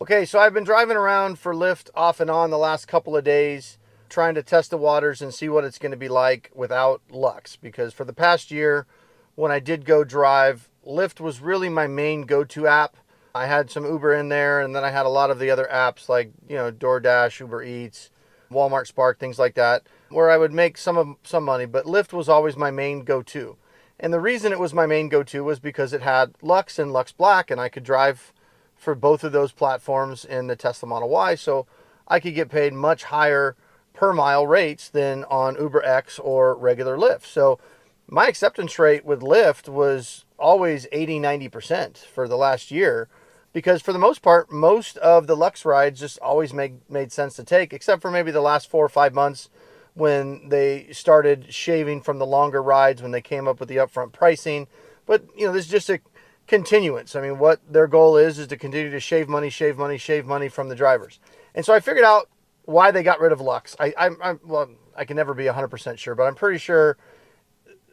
Okay, so I've been driving around for Lyft off and on the last couple of days, trying to test the waters and see what it's going to be like without Lux. Because for the past year, when I did go drive, Lyft was really my main go-to app. I had some Uber in there, and then I had a lot of the other apps like, DoorDash, Uber Eats, Walmart Spark, things like that, where I would make some money. But Lyft was always my main go-to. And the reason it was my main go-to was because it had Lux and Lux Black, and I could drive for both of those platforms in the Tesla Model Y, so I could get paid much higher per mile rates than on Uber X or regular Lyft. So my acceptance rate with Lyft was always 80-90% for the last year, because for the most part, most of the Lux rides just always made sense to take, except for maybe the last 4 or 5 months when they started shaving from the longer rides, when they came up with the upfront pricing. But, this is just a continuance. I mean, what their goal is to continue to shave money from the drivers. And so I figured out why they got rid of Lux. I can never be 100% sure, but I'm pretty sure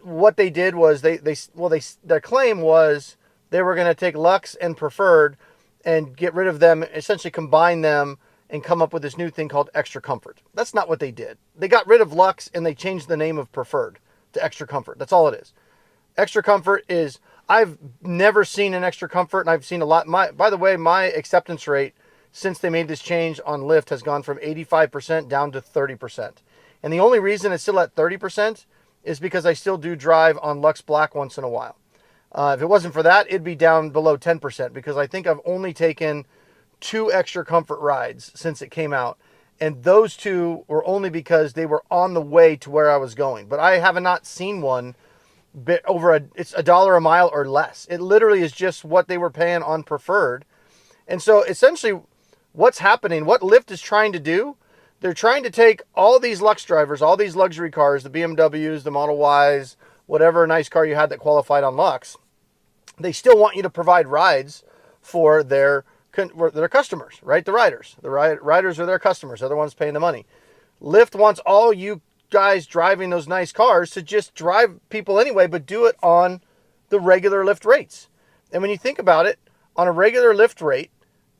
what they did was their claim was they were going to take Lux and Preferred and get rid of them, essentially combine them and come up with this new thing called Extra Comfort. That's not what they did. They got rid of Lux and they changed the name of Preferred to Extra Comfort. That's all it is. Extra Comfort is, I've never seen an Extra Comfort, and I've seen a lot. By the way, my acceptance rate since they made this change on Lyft has gone from 85% down to 30%. And the only reason it's still at 30% is because I still do drive on Lux Black once in a while. If it wasn't for that, it'd be down below 10%, because I think I've only taken 2 Extra Comfort rides since it came out. And those 2 were only because they were on the way to where I was going. But I have not seen one bit over it's $1 a mile or less. It literally is just what they were paying on Preferred. And so essentially what's happening, what Lyft is trying to do, they're trying to take all these Lux drivers, all these luxury cars, the BMWs, the Model Ys, whatever nice car you had that qualified on Lux. They still want you to provide rides for their customers, right? The riders. The riders are their customers. They're the ones paying the money. Lyft wants all you guys driving those nice cars to just drive people anyway, but do it on the regular Lyft rates. And when you think about it, on a regular Lyft rate,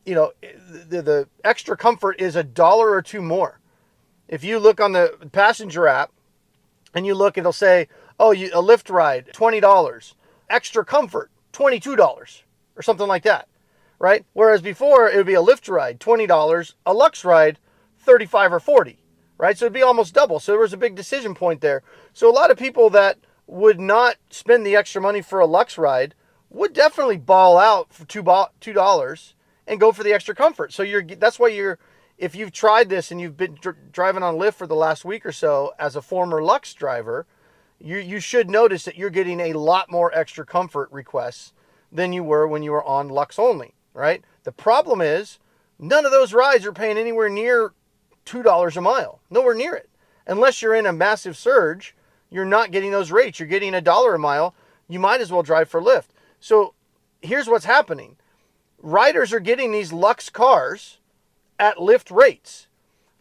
the Extra Comfort is $1 or $2 more. If you look on the passenger app and you look, it'll say, a Lyft ride, $20, Extra Comfort, $22, or something like that, right? Whereas before, it would be a Lyft ride, $20, a Lux ride, $35 or $40. Right? So it'd be almost double. So there was a big decision point there. So a lot of people that would not spend the extra money for a Lux ride would definitely ball out for $2 and go for the Extra Comfort. So that's why if you've tried this and you've been driving on Lyft for the last week or so as a former Lux driver, you should notice that you're getting a lot more Extra Comfort requests than you were when you were on Lux only, right? The problem is none of those rides are paying anywhere near $2 a mile. Nowhere near it. Unless you're in a massive surge, you're not getting those rates. You're getting $1 a mile. You might as well drive for Lyft. So here's what's happening. Riders are getting these Lux cars at Lyft rates.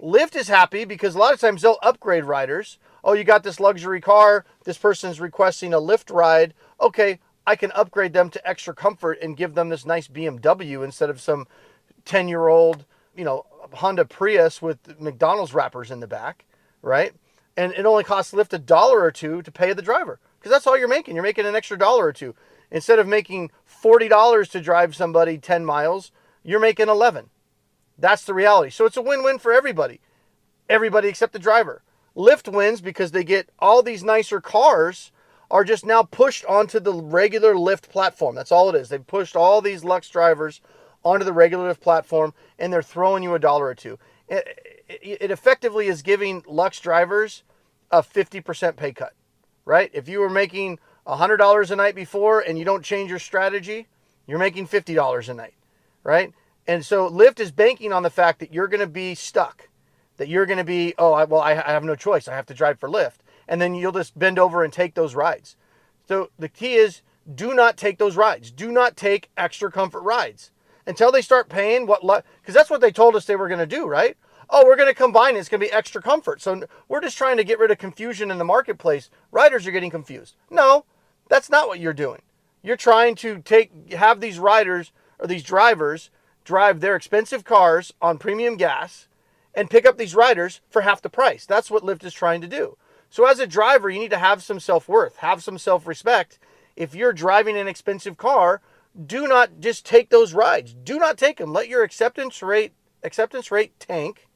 Lyft is happy because a lot of times they'll upgrade riders. Oh, you got this luxury car. This person's requesting a Lyft ride. Okay, I can upgrade them to Extra Comfort and give them this nice BMW instead of some 10-year-old, Honda Prius with McDonald's wrappers in the back, right? And it only costs Lyft $1 or $2 to pay the driver, because that's all you're making. You're making an extra $1 or $2. Instead of making $40 to drive somebody 10 miles, you're making 11. That's the reality. So it's a win-win for everybody. Everybody except the driver. Lyft wins because they get all these nicer cars are just now pushed onto the regular Lyft platform. That's all it is. They've pushed all these Lux drivers onto the regular Lyft platform, and they're throwing you $1 or $2. It effectively is giving Lux drivers a 50% pay cut, right? If you were making $100 a night before and you don't change your strategy, you're making $50 a night, right? And so Lyft is banking on the fact that you're going to be stuck, that you're going to be, I have no choice. I have to drive for Lyft. And then you'll just bend over and take those rides. So the key is, do not take those rides. Do not take Extra Comfort rides until they start paying because that's what they told us they were going to do, right? Oh, we're going to combine it. It's going to be Extra Comfort. So we're just trying to get rid of confusion in the marketplace. Riders are getting confused. No, that's not what you're doing. You're trying to have these riders or these drivers drive their expensive cars on premium gas and pick up these riders for half the price. That's what Lyft is trying to do. So as a driver, you need to have some self-worth, have some self-respect. If you're driving an expensive car, do not just take those rides. Do not take them. Let your acceptance rate tank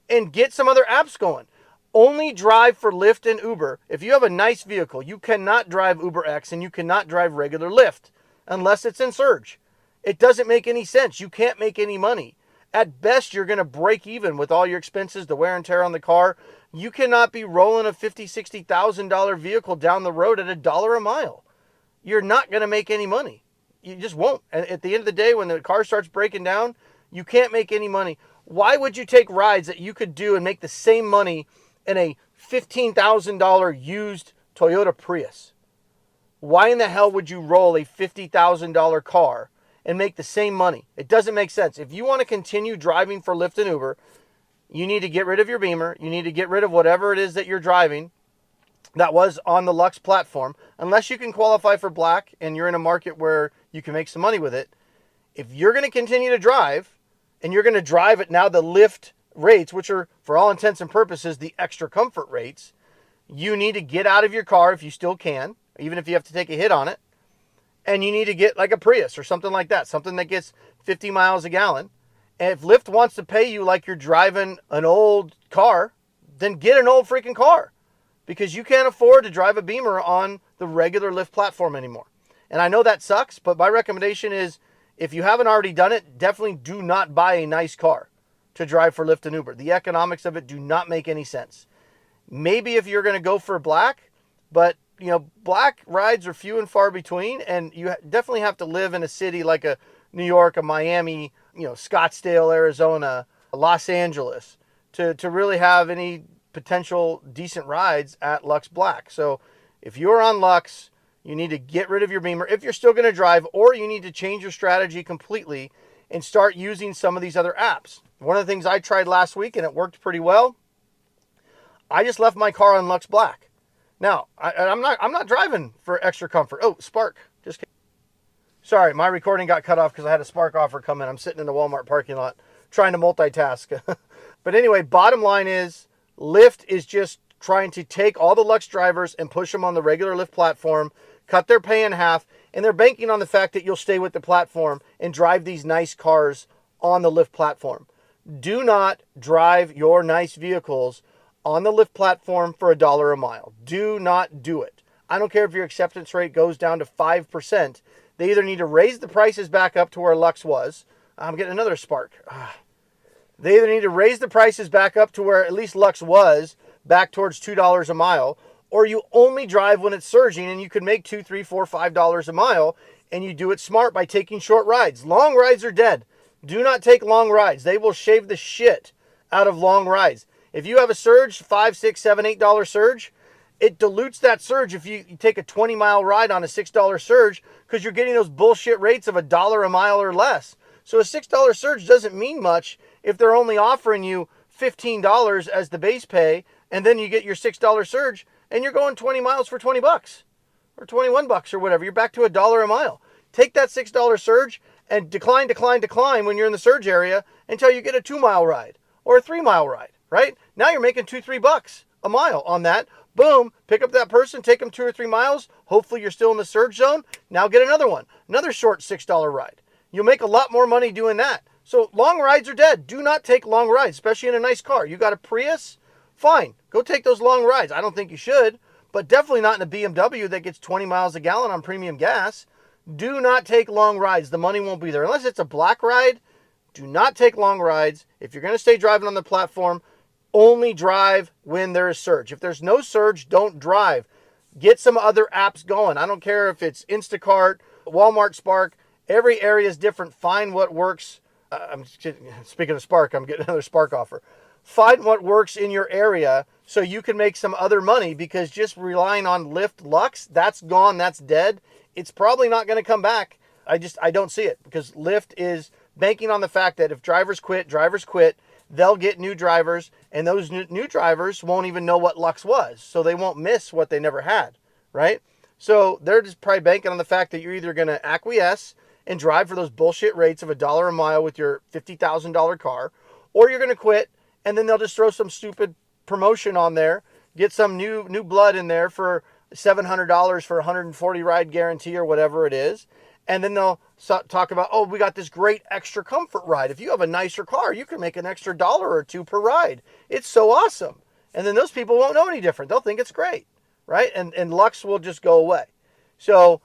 and get some other apps going. Only drive for Lyft and Uber. If you have a nice vehicle, you cannot drive Uber X and you cannot drive regular Lyft unless it's in surge. It doesn't make any sense. You can't make any money. At best, you're going to break even with all your expenses, the wear and tear on the car. You cannot be rolling a $50,000, $60,000 vehicle down the road at $1 a mile. You're not going to make any money. You just won't. And at the end of the day, when the car starts breaking down, you can't make any money. Why would you take rides that you could do and make the same money in a $15,000 used Toyota Prius? Why in the hell would you roll a $50,000 car and make the same money? It doesn't make sense. If you want to continue driving for Lyft and Uber, you need to get rid of your Beamer. You need to get rid of whatever it is that you're driving that was on the Lux platform, unless you can qualify for Black and you're in a market where you can make some money with it. If you're going to continue to drive, and you're going to drive at now the Lyft rates, which are, for all intents and purposes, the extra comfort rates, you need to get out of your car if you still can, even if you have to take a hit on it, and you need to get like a Prius or something like that, something that gets 50 miles a gallon. And if Lyft wants to pay you like you're driving an old car, then get an old freaking car, because you can't afford to drive a Beamer on the regular Lyft platform anymore. And I know that sucks, but my recommendation is, if you haven't already done it, definitely do not buy a nice car to drive for Lyft and Uber. The economics of it do not make any sense. Maybe if you're going to go for Black, but Black rides are few and far between, and you definitely have to live in a city like a New York, a Miami, Scottsdale, Arizona, Los Angeles to really have any potential decent rides at Lux Black. So if you're on Lux, you need to get rid of your Beamer if you're still going to drive, or you need to change your strategy completely and start using some of these other apps. One of the things I tried last week, and it worked pretty well, I just left my car on Lux Black. Now, I'm not driving for extra comfort. Oh, Spark. Just kidding. Sorry, my recording got cut off because I had a Spark offer come in. I'm sitting in the Walmart parking lot trying to multitask. But anyway, bottom line is, Lyft is just trying to take all the Lux drivers and push them on the regular Lyft platform, cut their pay in half, and they're banking on the fact that you'll stay with the platform and drive these nice cars on the Lyft platform. Do not drive your nice vehicles on the Lyft platform for $1 a mile. Do not do it. I don't care if your acceptance rate goes down to 5%. They either need to raise the prices back up to where Lux was. I'm getting another Spark. They either need to raise the prices back up to where at least Lux was, back towards $2 a mile, or you only drive when it's surging and you can make $2, $3, $4, $5 a mile, and you do it smart by taking short rides. Long rides are dead. Do not take long rides. They will shave the shit out of long rides. If you have a surge, $5, $6, $7, $8 surge, it dilutes that surge if you take a 20-mile ride on a $6 surge, because you're getting those bullshit rates of $1 a mile or less. So a $6 surge doesn't mean much if they're only offering you $15 as the base pay, and then you get your $6 surge, and you're going 20 miles for 20 bucks or 21 bucks or whatever. You're back to $1 a mile. Take that $6 surge and decline when you're in the surge area until you get a 2-mile ride or a 3-mile ride, right? Now you're making $2, $3 a mile on that. Boom, pick up that person, take them 2 or 3 miles. Hopefully you're still in the surge zone. Now get another one, another short $6 ride. You'll make a lot more money doing that. So long rides are dead. Do not take long rides, especially in a nice car. You got a Prius? Fine, go take those long rides. I don't think you should, but definitely not in a BMW that gets 20 miles a gallon on premium gas. Do not take long rides. The money won't be there. Unless it's a Black ride, do not take long rides. If you're going to stay driving on the platform, only drive when there is surge. If there's no surge, don't drive. Get some other apps going. I don't care if it's Instacart, Walmart Spark. Every area is different. Find what works. Speaking of Spark, I'm getting another Spark offer. Find what works in your area so you can make some other money, because just relying on Lyft Lux, that's gone, that's dead. It's probably not going to come back. I don't see it, because Lyft is banking on the fact that if drivers quit, they'll get new drivers, and those new drivers won't even know what Lux was, so they won't miss what they never had, right? So they're just probably banking on the fact that you're either going to acquiesce and drive for those bullshit rates of $1 a mile with your $50,000 car, or you're going to quit, and then they'll just throw some stupid promotion on there, get some new blood in there for $700 for 140 ride guarantee or whatever it is. And then they'll talk about, oh, we got this great extra comfort ride. If you have a nicer car, you can make an extra dollar or two per ride. It's so awesome. And then those people won't know any different. They'll think it's great, right? And Lux will just go away. So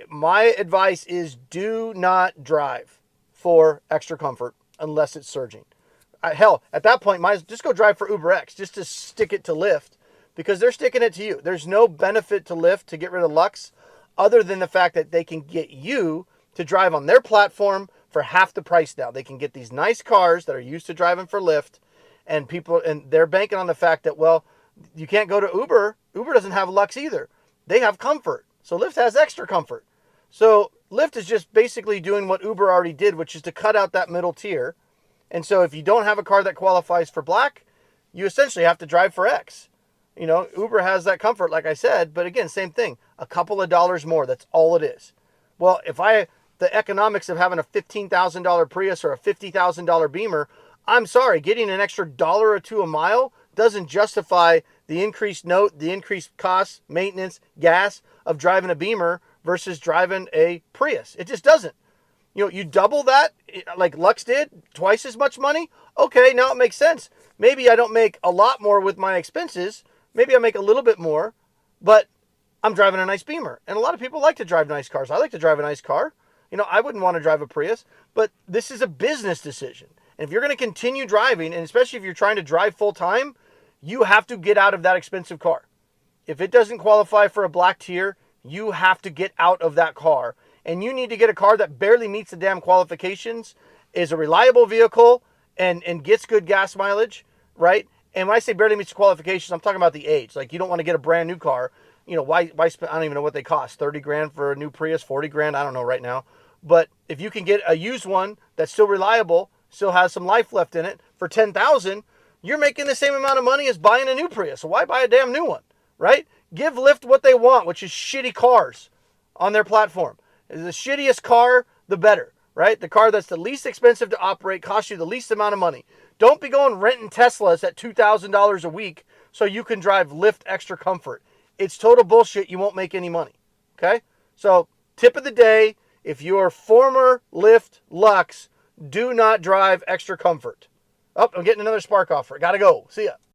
my advice is do not drive for extra comfort unless it's surging. Hell, at that point, just go drive for UberX just to stick it to Lyft, because they're sticking it to you. There's no benefit to Lyft to get rid of Lux other than the fact that they can get you to drive on their platform for half the price now. They can get these nice cars that are used to driving for Lyft, and they're banking on the fact that, well, you can't go to Uber. Uber doesn't have Lux either. They have comfort. So Lyft has extra comfort. So Lyft is just basically doing what Uber already did, which is to cut out that middle tier. And so if you don't have a car that qualifies for Black, you essentially have to drive for X. You know, Uber has that comfort, like I said, but again, same thing, a couple of dollars more. That's all it is. Well, the economics of having a $15,000 Prius or a $50,000 Beamer, I'm sorry, getting an extra dollar or two a mile doesn't justify the increased note, the increased cost, maintenance, gas of driving a Beamer versus driving a Prius. It just doesn't. You know, you double that, like Lux did, twice as much money. Okay, now it makes sense. Maybe I don't make a lot more with my expenses. Maybe I make a little bit more, but I'm driving a nice Beamer. And a lot of people like to drive nice cars. I like to drive a nice car. You know, I wouldn't want to drive a Prius, but this is a business decision. And if you're going to continue driving, and especially if you're trying to drive full time, you have to get out of that expensive car. If it doesn't qualify for a Black tier, you have to get out of that car. And you need to get a car that barely meets the damn qualifications, is a reliable vehicle, and gets good gas mileage, right? And when I say barely meets the qualifications, I'm talking about the age. Like, you don't want to get a brand new car. You know, why spend, I don't even know what they cost, 30 grand for a new Prius, 40 grand, I don't know right now. But if you can get a used one that's still reliable, still has some life left in it for 10,000, you're making the same amount of money as buying a new Prius. So why buy a damn new one, right? Give Lyft what they want, which is shitty cars on their platform. The shittiest car, the better, right? The car that's the least expensive to operate, costs you the least amount of money. Don't be going renting Teslas at $2,000 a week so you can drive Lyft extra comfort. It's total bullshit. You won't make any money, okay? So tip of the day, if you're former Lyft Lux, do not drive extra comfort. Oh, I'm getting another spark offer. Gotta go. See ya.